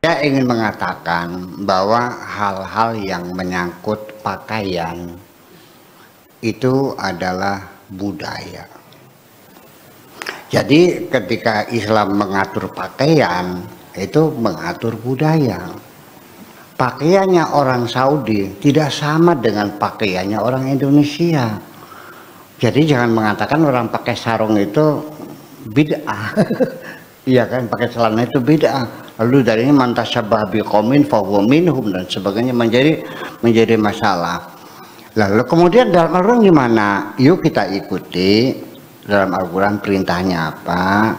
Saya ingin mengatakan bahwa hal-hal yang menyangkut pakaian itu adalah budaya. Jadi ketika Islam mengatur pakaian, itu mengatur budaya. Pakaiannya orang Saudi tidak sama dengan pakaiannya orang Indonesia. Jadi jangan mengatakan orang pakai sarung itu bid'ah. Iya kan, pakai celana itu bid'ah. Lalu dari ini mantasyabbaha biqaumin fahuwa minhum dan sebagainya menjadi masalah. Lalu kemudian dalam Al-Quran gimana? Yuk kita ikuti dalam Al-Quran perintahnya apa?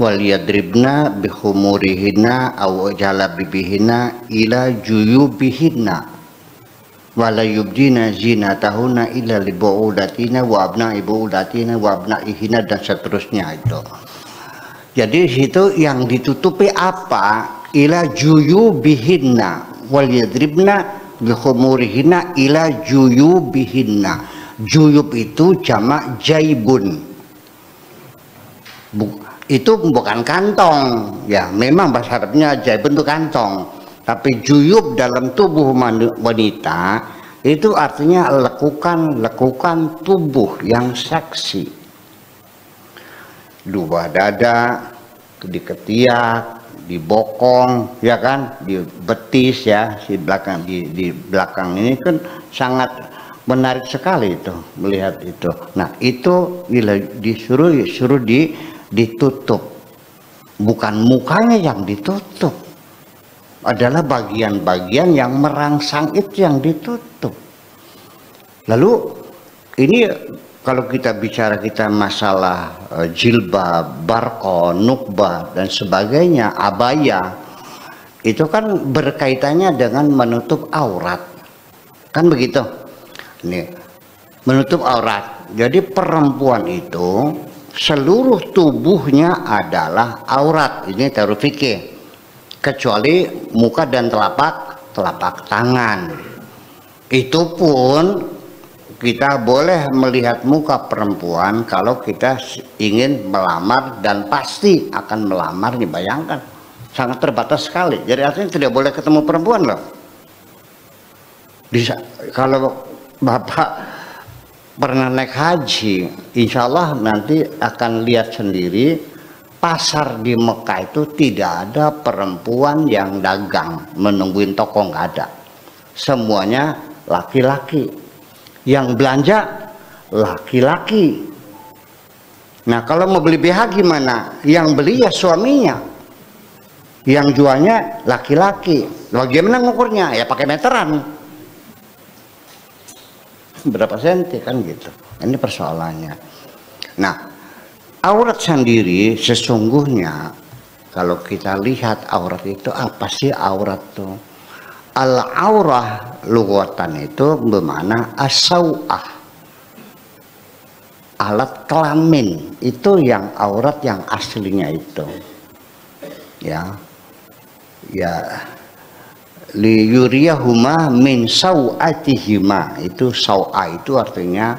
Waliyadribna bihumurihinna aw jalabibihina ila juyubihinna wala yubdina zinatahunna illa libu'udatina wa abna'i bu'udatina wa abna'ihina dan seterusnya itu. Jadi situ yang ditutupi apa? Ila juyubihinna waliyadribna bihumurihinna ila juyubihinna. Juyub itu jamak jaibun. Itu bukan kantong, ya memang bahasa Arabnya jaibun itu kantong, tapi juyub dalam tubuh wanita itu artinya lekukan tubuh yang seksi, dua dada, di ketiak, di bokong, ya kan, di betis ya, di belakang ini kan sangat menarik sekali itu melihat itu. Nah itu disuruh ditutup, bukan mukanya yang ditutup, adalah bagian-bagian yang merangsang itu yang ditutup. Lalu ini kalau kita bicara masalah jilbab, barqah, nukbah dan sebagainya, abaya, itu kan berkaitannya dengan menutup aurat, kan begitu? Nih, menutup aurat. Jadi perempuan itu seluruh tubuhnya adalah aurat. Ini teori fikih, kecuali muka dan telapak tangan. Itu pun kita boleh melihat muka perempuan kalau kita ingin melamar dan pasti akan melamar. Bayangkan, sangat terbatas sekali. Jadi artinya tidak boleh ketemu perempuan loh. Kalau Bapak pernah naik haji, insya Allah nanti akan lihat sendiri, pasar di Mekah itu tidak ada perempuan yang dagang menungguin toko, nggak ada. Semuanya laki-laki, yang belanja laki-laki. Nah kalau mau beli BH gimana? Yang beli ya suaminya, yang jualnya laki-laki. Bagaimana ngukurnya? Ya pakai meteran, berapa senti kan gitu. Ini persoalannya. Nah aurat sendiri sesungguhnya kalau kita lihat aurat itu apa sih? Aurat tuh al-aurah lughatan itu bermakna as-sau'ah, alat kelamin. Itu yang aurat yang aslinya itu ya li yuriyahuma min sau'atihima. Itu sau'ah itu artinya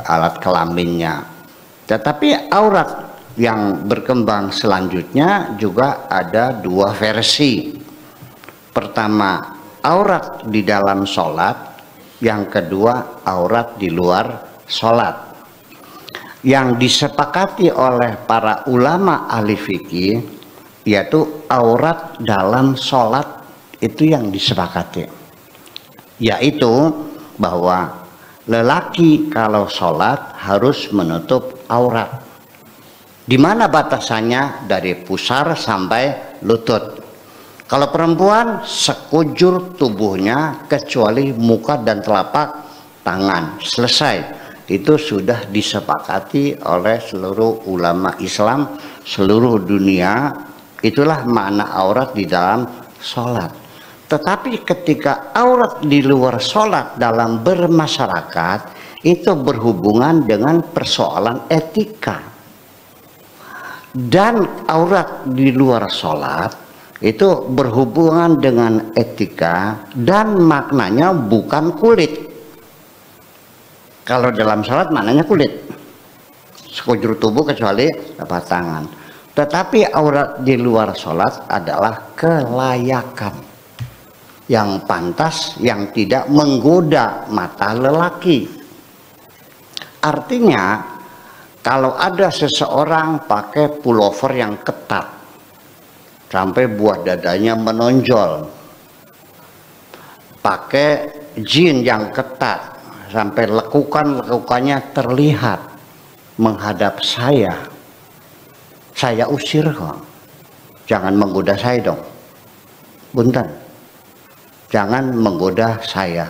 alat kelaminnya. Tetapi aurat yang berkembang selanjutnya juga ada dua versi. Pertama aurat di dalam sholat, yang kedua aurat di luar sholat. Yang disepakati oleh para ulama ahli fikih yaitu aurat dalam sholat itu yang disepakati, yaitu bahwa lelaki kalau sholat harus menutup aurat. Di mana batasannya? Dari pusar sampai lutut. Kalau perempuan sekujur tubuhnya kecuali muka dan telapak tangan, selesai. Itu sudah disepakati oleh seluruh ulama Islam seluruh dunia. Itulah makna aurat di dalam sholat. Tetapi ketika aurat di luar sholat dalam bermasyarakat itu berhubungan dengan persoalan etika. Dan aurat di luar sholat itu berhubungan dengan etika dan maknanya bukan kulit. Kalau dalam sholat maknanya kulit, sekujur tubuh kecuali telapak tangan. Tetapi aurat di luar sholat adalah kelayakan yang pantas, yang tidak menggoda mata lelaki. Artinya kalau ada seseorang pakai pullover yang ketat sampai buah dadanya menonjol, pakai jeans yang ketat sampai lekukannya terlihat menghadap saya usir kok. Jangan menggoda saya dong, bunten, jangan menggoda saya.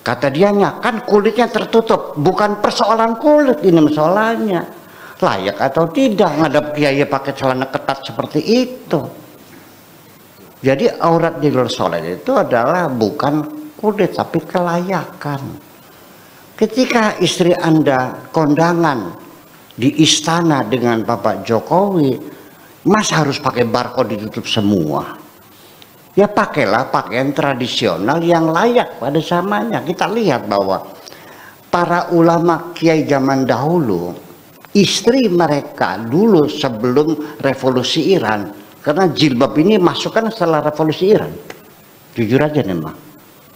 Kata dianya, kan kulitnya tertutup. Bukan persoalan kulit, ini masalahnya layak atau tidak ngadap kiai pakai celana ketat seperti itu. Jadi aurat di luar sholat itu adalah bukan kulit tapi kelayakan. Ketika istri Anda kondangan di istana dengan Bapak Jokowi, Mas harus pakai barcode ditutup semua. Ya pakailah pakaian tradisional yang layak pada zamannya. Kita lihat bahwa para ulama kiai zaman dahulu, istri mereka dulu sebelum revolusi Iran, karena jilbab ini masukkan setelah revolusi Iran. Jujur aja nih Bang.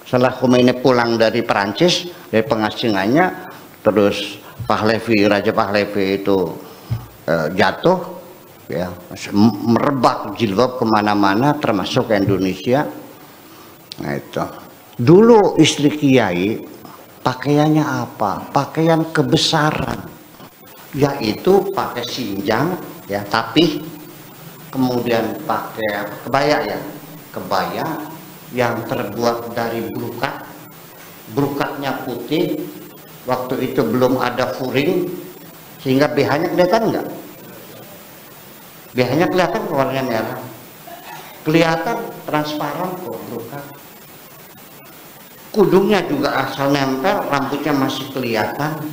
Setelah Khomeini pulang dari Perancis, dari pengasingannya, terus Raja Pahlavi itu jatuh, ya, merebak jilbab kemana-mana termasuk ke Indonesia. Nah itu dulu istri kiai pakaiannya apa? Pakaian kebesaran, yaitu pakai sinjang, ya, tapi kemudian pakai kebaya, ya, kebaya yang terbuat dari brukatnya putih. Waktu itu belum ada furing, sehingga BH-nya kelihatan nggak? BH-nya kelihatan warnanya merah, kelihatan transparan kok brukat. Kudungnya juga asal nempel, rambutnya masih kelihatan.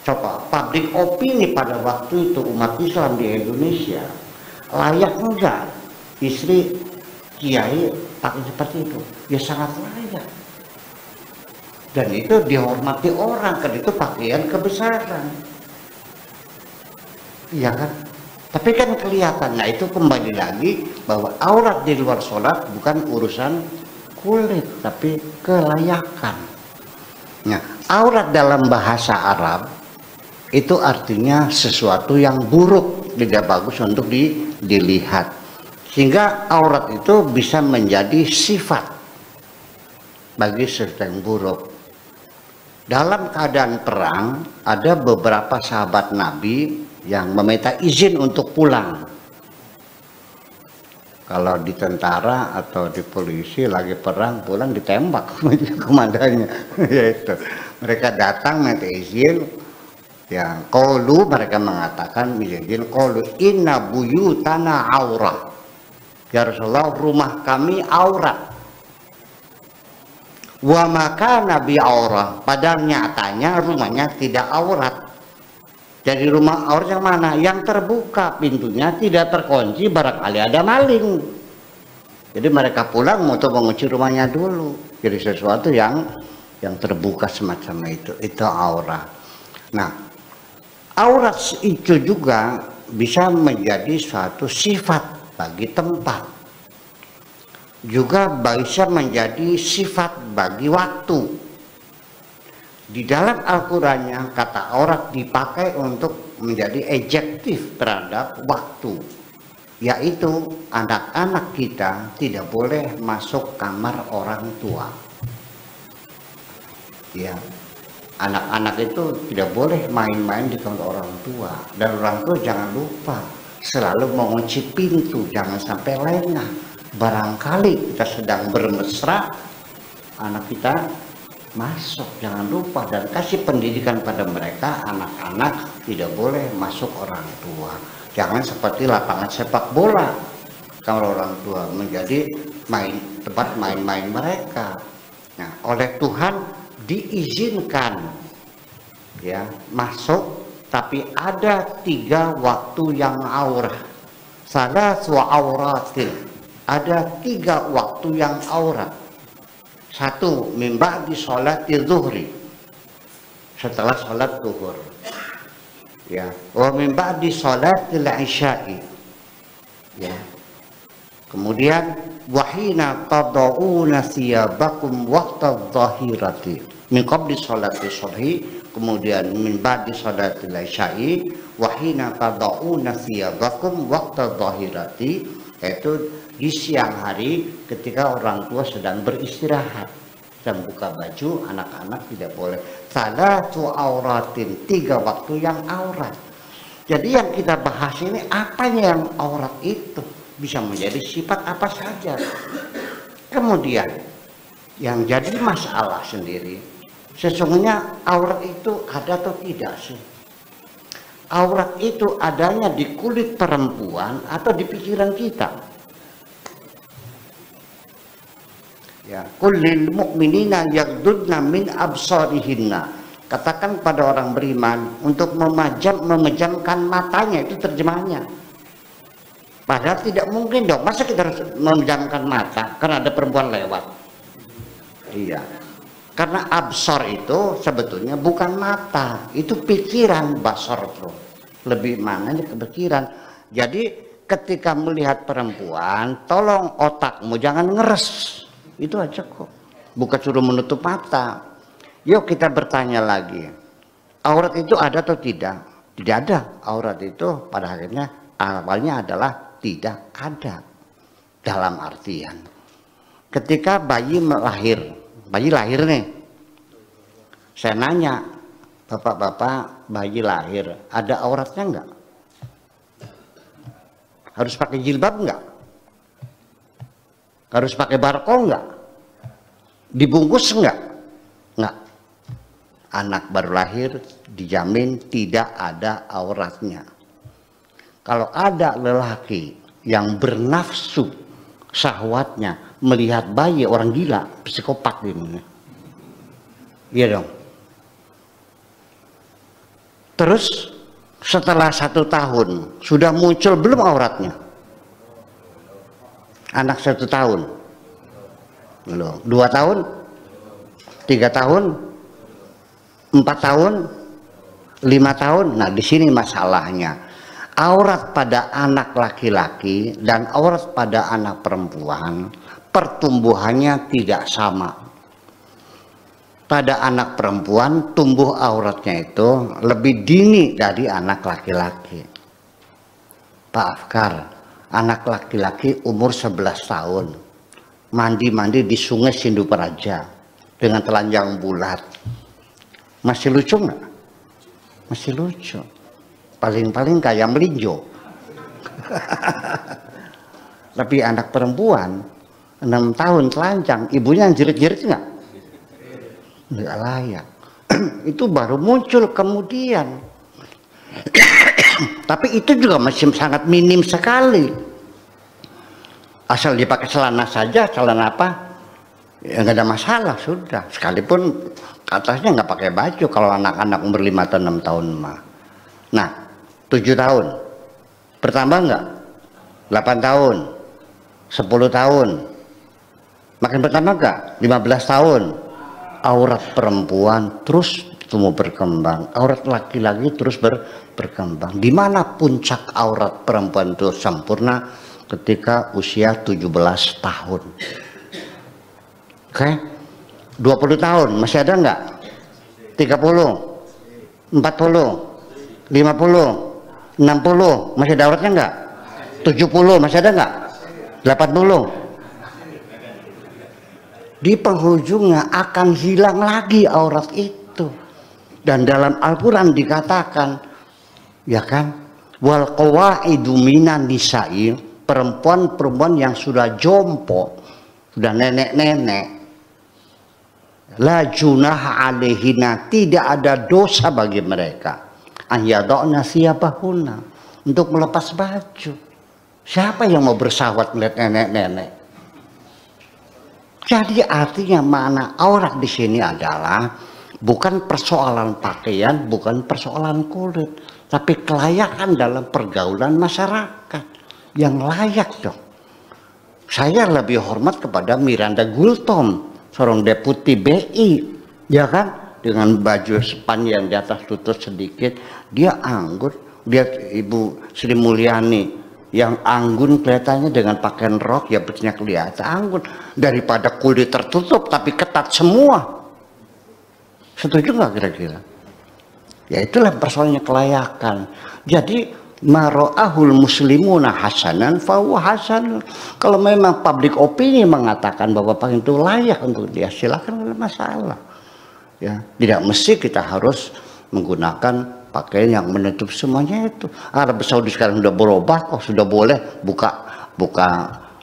Coba pabrik opini pada waktu itu umat Islam di Indonesia, layak enggak istri kiai pakai seperti itu? Ya sangat layak. Dan itu dihormati orang, kan itu pakaian kebesaran. Iya kan? Tapi kan kelihatan. Nah itu kembali lagi bahwa aurat di luar sholat bukan urusan kulit, tapi kelayakan. Nah, aurat dalam bahasa Arab itu artinya sesuatu yang buruk, tidak bagus untuk dilihat. Sehingga aurat itu bisa menjadi sifat bagi sesuatu yang buruk. Dalam keadaan perang, ada beberapa sahabat Nabi yang meminta izin untuk pulang. Kalau di tentara atau di polisi lagi perang, pulang ditembak komandannya. Yaitu mereka datang minta izin, ya qalu, mereka mengatakan izin, qalu inna buyutana aurah. Ya Rasulullah, rumah kami aurat. Wa maka nabi aurah, padahal nyatanya rumahnya tidak aurat. Jadi rumah aurat yang mana? Yang terbuka, pintunya tidak terkunci, barangkali ada maling. Jadi mereka pulang untuk mengunci rumahnya dulu. Jadi sesuatu yang terbuka semacam itu aurat. Nah, aurat itu juga bisa menjadi suatu sifat bagi tempat. Juga bisa menjadi sifat bagi waktu. Di dalam Al-Qur'annya kata aurat dipakai untuk menjadi adjektif terhadap waktu, yaitu anak-anak kita tidak boleh masuk kamar orang tua. Ya, anak-anak itu tidak boleh main-main di kamar orang tua, dan orang tua jangan lupa selalu mengunci pintu, jangan sampai lengah. Barangkali kita sedang bermesra, anak kita masuk, jangan lupa, dan kasih pendidikan pada mereka. Anak-anak tidak boleh masuk orang tua. Jangan seperti lapangan sepak bola, kalau orang tua menjadi tempat main-main mereka. Nah, oleh Tuhan diizinkan ya masuk, tapi ada 3 waktu yang aurah. Salasu auratin. Ada 3 waktu yang aurat. 1, mimba di sholat zuhri, setelah sholat zuhur. Ya, wa min ba'di sholatil isya'i. Ya. Kemudian wahina tad'una thiyabakum waqta dhahirati. Min qabli sholati subhi, kemudian min ba'di sholatil isya'i wahina tad'una thiyabakum waqta dhahirati, yaitu di siang hari ketika orang tua sedang beristirahat dan buka baju, anak-anak tidak boleh. Salatu auratin, 3 waktu yang aurat. Jadi yang kita bahas ini apanya yang aurat itu, bisa menjadi sifat apa saja. Kemudian yang jadi masalah sendiri, sesungguhnya aurat itu ada atau tidak sih? Aurat itu adanya di kulit perempuan atau di pikiran kita? Ya, kullil mu'minina yaghdudna min absarihinna. Katakan pada orang beriman untuk memejamkan matanya, itu terjemahannya. Padahal tidak mungkin dong, masa kita harus memejamkan mata karena ada perempuan lewat? Iya. Karena absar itu sebetulnya bukan mata, itu pikiran. Basar itu lebih mananya ke pikiran. Jadi ketika melihat perempuan, tolong otakmu jangan ngeres. Itu aja kok, bukan suruh menutup mata. Yuk kita bertanya lagi, aurat itu ada atau tidak? Tidak ada. Aurat itu pada akhirnya awalnya adalah tidak ada. Dalam artian ketika bayi lahir nih, saya nanya, bapak-bapak, bayi lahir ada auratnya enggak? Harus pakai jilbab enggak? Harus pakai barko enggak? Dibungkus enggak? Enggak. Anak baru lahir dijamin tidak ada auratnya. Kalau ada lelaki yang bernafsu syahwatnya melihat bayi, orang gila, psikopat ini. Iya dong. Terus setelah 1 tahun sudah muncul belum auratnya? Anak 1 tahun, belum. 2 tahun, 3 tahun, 4 tahun, 5 tahun. Nah, di sini masalahnya. Aurat pada anak laki-laki dan aurat pada anak perempuan pertumbuhannya tidak sama. Pada anak perempuan tumbuh auratnya itu lebih dini dari anak laki-laki. Pak Afkar, anak laki-laki umur 11 tahun mandi-mandi di sungai Sinduparaja dengan telanjang bulat, masih lucu nggak? Masih lucu, paling-paling kayak melinjo. Tapi anak perempuan 6 tahun telanjang, ibunya jerit-jerit nggak? Nggak layak. Itu baru muncul kemudian. Tapi itu juga masih sangat minim sekali. Asal dipakai celana saja, celana apa? Ya nggak ada masalah, sudah. Sekalipun atasnya nggak pakai baju kalau anak-anak umur 5 atau 6 tahun mah. Nah, 7 tahun. Bertambah nggak? 8 tahun. 10 tahun. Makin bertambah nggak? 15 tahun. Aurat perempuan terus tumbuh berkembang, aurat laki-laki terus berkembang. Di mana puncak aurat perempuan itu sempurna? Ketika usia 17 tahun. Oke? 20 tahun masih ada nggak? 30, 40, 50, 60 masih ada auratnya nggak? 70 masih ada nggak? 80. Di penghujungnya akan hilang lagi aurat itu. Dan dalam Al-Quran dikatakan, ya kan, wal qawaidu minan nisa'i, perempuan-perempuan yang sudah jompo, sudah nenek-nenek, la junaha alaihina, tidak ada dosa bagi mereka, ayyada'na thiyabahunna, untuk melepas baju. Siapa yang mau bersahwat melihat nenek-nenek? Jadi artinya mana aurat di sini adalah bukan persoalan pakaian, bukan persoalan kulit, tapi kelayakan dalam pergaulan masyarakat yang layak dong. Saya lebih hormat kepada Miranda Gultom, seorang deputi BI, ya kan, dengan baju span yang di atas lutut sedikit, dia anggun. Lihat Ibu Sri Mulyani yang anggun kelihatannya dengan pakaian rok, ya betulnya kelihatan anggun daripada kulit tertutup tapi ketat semua. Setuju nggak kira-kira? Ya itulah persoalannya kelayakan. Jadi maro'ahul muslimuna hasanan fahuwa hasan. Kalau memang public opinion mengatakan bahwa pakaian itu layak untuk dia, silakan, tidak masalah. Ya, tidak mesti kita harus menggunakan pakaian yang menutup semuanya itu. Arab Saudi sekarang sudah berubah kok, sudah boleh buka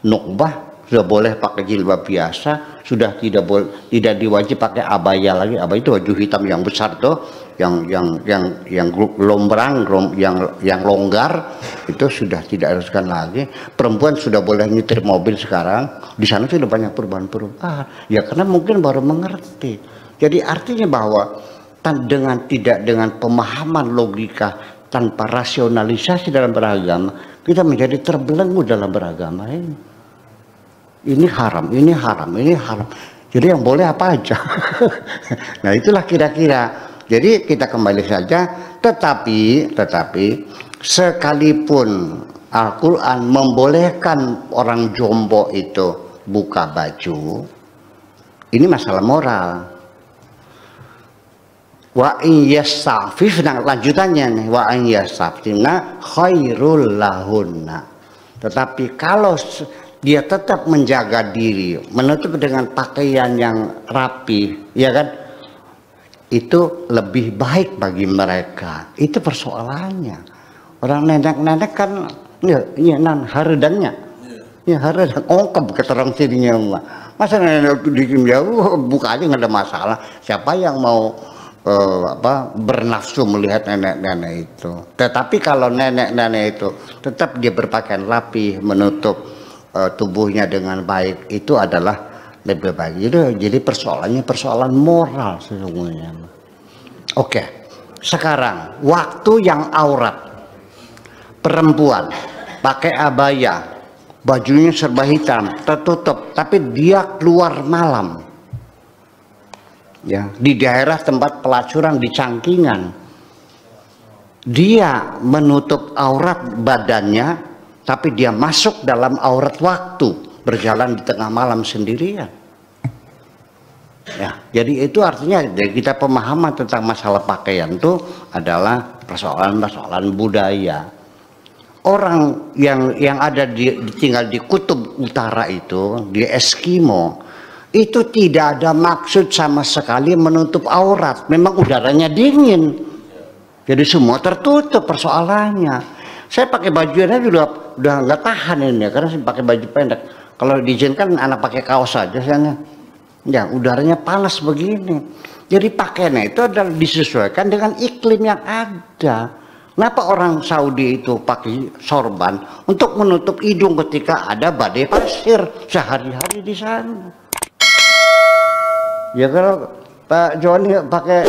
nukbah, sudah boleh pakai jilbab biasa, sudah tidak diwajib pakai abaya lagi. Abaya itu baju hitam yang besar tuh, yang lombrang, yang longgar, itu sudah tidak haruskan lagi. Perempuan sudah boleh nyetir mobil sekarang. Di sana sudah banyak perubahan-perubahan. Ya karena mungkin baru mengerti. Jadi artinya bahwa dengan pemahaman logika tanpa rasionalisasi dalam beragama, kita menjadi terbelenggu dalam beragama ini. Ini haram, ini haram, ini haram. Jadi yang boleh apa aja. Nah itulah kira-kira. Jadi kita kembali saja. Tetapi sekalipun Al-Quran membolehkan orang jombo itu buka baju, ini masalah moral. Wa in yasta'fifna, lanjutannya nih, wa in yasta'fifna khairul lahunna. Tetapi kalau dia tetap menjaga diri, menutup dengan pakaian yang rapi, ya kan, itu lebih baik bagi mereka. Itu persoalannya. Orang nenek-nenek kan ya nan haredannya, ya haredan ongkep kata orang sininya. Masa nenek dikim jauh buka aja nggak ada masalah. Siapa yang mau bernafsu melihat nenek-nenek itu? Tetapi kalau nenek-nenek itu tetap dia berpakaian rapi, menutup tubuhnya dengan baik, itu adalah lebih baik. Jadi persoalannya persoalan moral sesungguhnya. Oke, sekarang waktu yang aurat, perempuan pakai abaya, bajunya serba hitam, tertutup, tapi dia keluar malam, ya, di daerah tempat pelacuran di Cangkingan, dia menutup aurat badannya, tapi dia masuk dalam aurat waktu, berjalan di tengah malam sendirian. Ya, jadi itu artinya dari kita pemahaman tentang masalah pakaian itu adalah persoalan-persoalan budaya. Orang yang ada tinggal di kutub utara itu, di Eskimo, itu tidak ada maksud sama sekali menutup aurat. Memang udaranya dingin, jadi semua tertutup persoalannya. Saya pakai bajunya udah nggak tahan ini ya, karena saya pakai baju pendek. Kalau diizinkan anak pakai kaos saja saya. Ya, udaranya panas begini. Jadi pakaiannya itu adalah disesuaikan dengan iklim yang ada. Kenapa orang Saudi itu pakai sorban? Untuk menutup hidung ketika ada badai pasir sehari-hari di sana. Ya kalau Pak Joni pakai